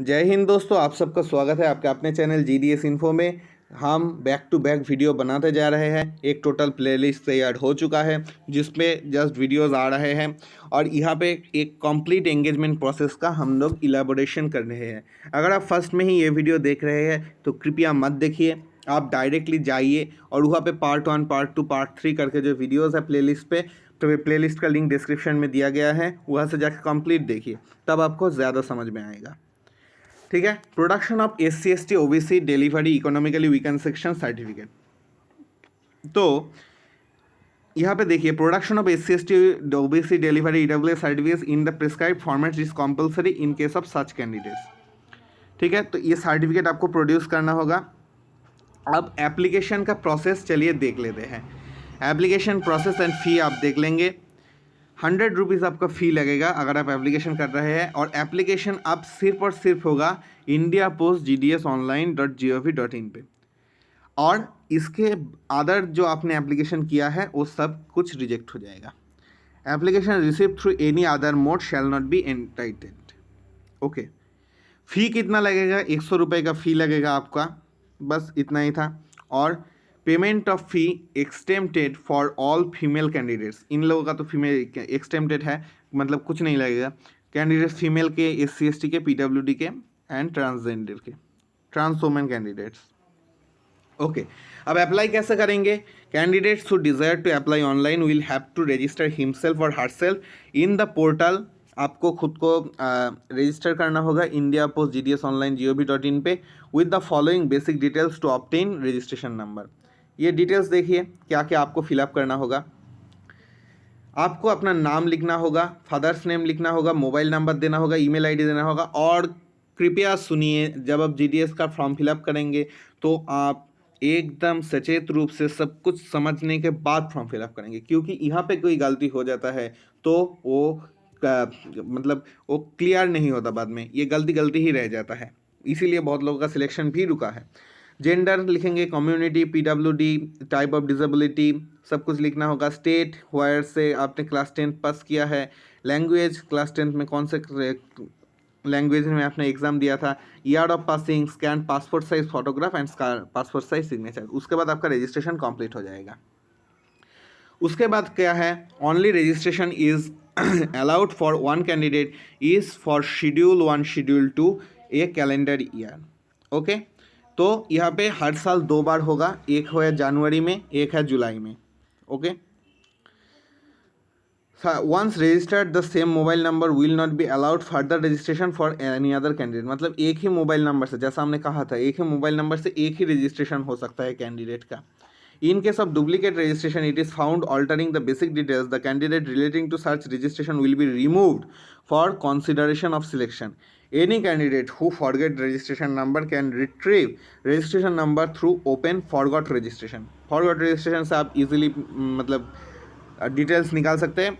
जय हिंद दोस्तों, आप सबका स्वागत है आपके अपने चैनल GDS इन्फो में। हम बैक टू बैक वीडियो बनाते जा रहे हैं। एक टोटल प्लेलिस्ट तैयार हो चुका है जिसमें जस्ट वीडियोस आ रहे हैं और यहाँ पे एक कंप्लीट एंगेजमेंट प्रोसेस का हम लोग इलेबोरेशन कर रहे हैं। अगर आप फर्स्ट में ही ये वीडियो देख रहे हैं तो कृपया मत देखिए, आप डायरेक्टली जाइए और वहाँ पे पार्ट 1, पार्ट 2, पार्ट 3 करके जो वीडियोज़ है प्लेलिस्ट पे, तो प्लेलिस्ट का लिंक डिस्क्रिप्शन में दिया गया है, वहाँ से जाकर कंप्लीट देखिए, तब आपको ज़्यादा समझ में आएगा। ठीक है। Production of SC ST OBC delivery economically weaken section certificate. तो यहाँ पे देखिए, production of SC ST OBC delivery EWS certificate in the prescribe format is compulsory in case of such candidates. ठीक है, तो ये सर्टिफिकेट आपको प्रोड्यूस करना होगा। अब एप्लीकेशन का प्रोसेस चलिए देख लेते हैं। एप्लीकेशन प्रोसेस एंड फी आप देख लेंगे। 100 रुपीज़ आपका फ़ी लगेगा अगर आप एप्लीकेशन कर रहे हैं, और एप्लीकेशन आप सिर्फ और सिर्फ होगा indiapost.gdsonline.gov.in पे, और इसके अदर जो आपने एप्लीकेशन किया है वो सब कुछ रिजेक्ट हो जाएगा। Application receive through any other mode shall not be entitled. Okay, fee कितना लगेगा? 100 रुपये का फ़ी लगेगा आपका, बस इतना ही था। और payment of fee exempted for all female candidates, इन लोगों का तो फीमेल एक्सटेम्प्टेड है, मतलब कुछ नहीं लगेगा। कैंडिडेट्स फीमेल के, SC ST के, PWD के एंड ट्रांसजेंडर के, ट्रांस वुमेन कैंडिडेट्स। ओके, अब अप्लाई कैसे करेंगे? Candidates who desire to apply online will have to register himself और हरसेल्फ इन द पोर्टल। आपको खुद को रजिस्टर करना होगा indiapost.gdsonline.gov.in पे with the following basic details to obtain registration number. ये डिटेल्स देखिए क्या क्या आपको फिलअप करना होगा। आपको अपना नाम लिखना होगा, फादर्स नेम लिखना होगा, मोबाइल नंबर देना होगा, ईमेल आईडी देना होगा। और कृपया सुनिए, जब आप GDS का फॉर्म फिलअप करेंगे तो आप एकदम सचेत रूप से सब कुछ समझने के बाद फॉर्म फिलअप करेंगे, क्योंकि यहाँ पे कोई गलती हो जाता है तो वो मतलब वो क्लियर नहीं होता, बाद में ये गलती ही रह जाता है, इसीलिए बहुत लोगों का सिलेक्शन भी रुका है। जेंडर लिखेंगे, community, PWD, type of disability, सब कुछ लिखना होगा। स्टेट वायर से आपने क्लास 10 पास किया है। लैंग्वेज, क्लास 10 में कौन से लैंग्वेज में आपने एग्जाम दिया था। Year of passing, scan passport size photograph and passport size signature. उसके बाद आपका रजिस्ट्रेशन कंप्लीट हो जाएगा। उसके बाद क्या है? Only registration is allowed for one candidate is for schedule 1, schedule 2 A calendar year. Okay, तो यहाँ पे हर साल 2 बार होगा, एक है जनवरी में, एक है जुलाई में। Okay, once registered the same mobile number will not be allowed further registration for any other candidate. मतलब एक ही मोबाइल नंबर से, जैसा हमने कहा था, एक ही मोबाइल नंबर से एक ही रजिस्ट्रेशन हो सकता है कैंडिडेट का। In case of duplicate registration, it is found altering the basic details. The candidate relating to such registration will be removed for consideration of selection. Any candidate who forget registration number can retrieve registration number through open forgot registration. Forgot registration से आप easily मतलब details निकाल सकते हैं।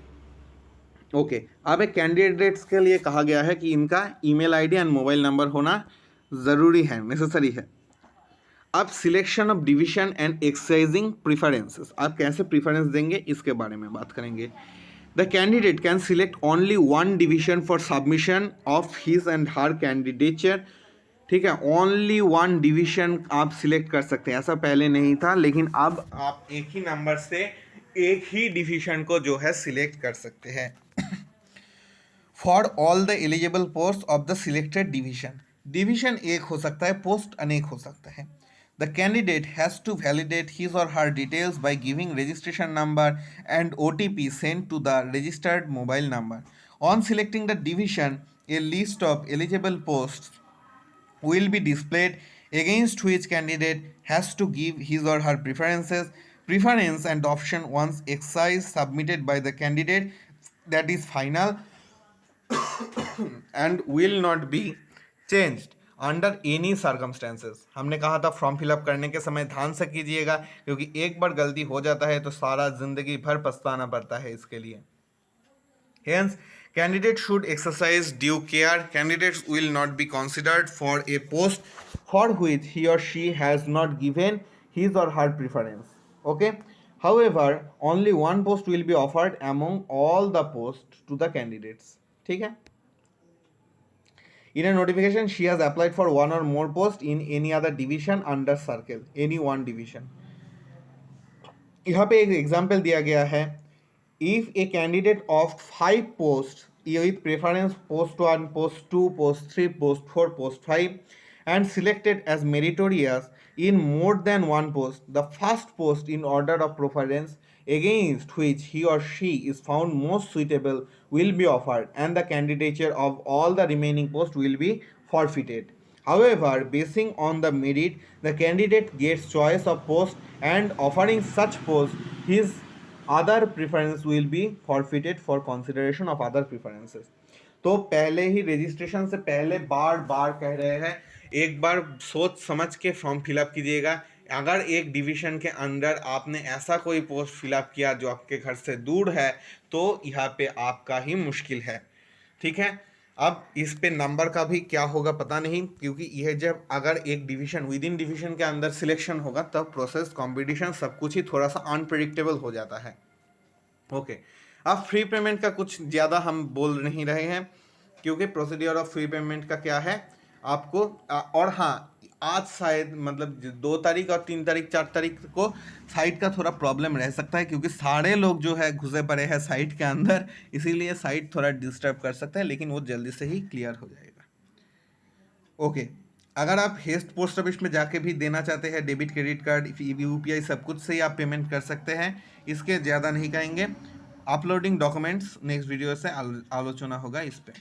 Okay, अब एक candidates के लिए कहा गया है कि इनका email ID and mobile number होना ज़रूरी है, नेसेसरी है। अब selection of division and exercising preferences, आप कैसे प्रीफरेंस देंगे इसके बारे में बात करेंगे। The candidate can select only one division for submission of his and her candidature. ठीक है, ओनली वन डिवीजन आप सिलेक्ट कर सकते हैं, ऐसा पहले नहीं था, लेकिन अब आप एक ही नंबर से एक ही डिवीजन को जो है सिलेक्ट कर सकते हैं for all the eligible post of the selected division. Division एक हो सकता है, पोस्ट अनेक हो सकता है। The candidate has to validate his or her details by giving registration number and OTP sent to the registered mobile number. On selecting the division, a list of eligible posts will be displayed against which candidate has to give his or her preferences. Preference and option once exercised submitted by the candidate, that is final and will not be changed under any circumstances. हमने कहा था form fill up करने के समय ध्यान से कीजिएगा, क्योंकि एक बार गलती हो जाता है तो सारा जिंदगी भर पछताना पड़ता है इसके लिए। Hence, candidate should exercise due care. Candidates will not be considered for a post for which he or she has not given his or her preference. Okay. However, only one post will be offered among all the posts to the candidates. ठीक है। In a notification, she has applied for one or more posts in any other division under circle, any one division. यहाँ पे एक example दिया गया है, if a candidate of 5 post with preference post 1, post 2, post 3, post 4, post 5 and selected as meritorious in more than one post, the first post in order of preference against which he or she is found most suitable will be offered and the candidature of all the remaining posts will be forfeited. However, basing on the merit, the candidate gets choice of post and offering such post, his other preference will be forfeited for consideration of other preferences. तो पहले ही registration से पहले बार बार कह रहे हैं, एक बार सोच समझ के फॉर्म फिलअप कीजिएगा। अगर एक डिवीजन के अंदर आपने ऐसा कोई पोस्ट फिलअप किया जो आपके घर से दूर है तो यहाँ पे आपका ही मुश्किल है, ठीक है। अब इस पे नंबर का भी क्या होगा पता नहीं, क्योंकि यह जब अगर एक डिवीजन विद इन डिवीजन के अंदर सिलेक्शन होगा तब प्रोसेस, कंपटीशन सब कुछ ही थोड़ा सा अनप्रेडिक्टेबल हो जाता है। ओके, अब फ्री पेमेंट का कुछ ज़्यादा हम बोल नहीं रहे हैं, क्योंकि प्रोसीड्योर ऑफ फ्री पेमेंट का क्या है आपको, और हाँ आज शायद मतलब 2 तारीख और 3 तारीख 4 तारीख को साइट का थोड़ा प्रॉब्लम रह सकता है, क्योंकि सारे लोग जो है घुसे पड़े हैं साइट के अंदर, इसीलिए साइट थोड़ा डिस्टर्ब कर सकता है, लेकिन वो जल्दी से ही क्लियर हो जाएगा। ओके, अगर आप हेस्ट पोस्ट ऑफिस में जाके भी देना चाहते हैं डेबिट क्रेडिट कार्ड UPI सब कुछ से ही आप पेमेंट कर सकते हैं, इसके ज़्यादा नहीं कहेंगे। अपलोडिंग डॉक्यूमेंट्स नेक्स्ट वीडियो से आलोचना होगा इस पर।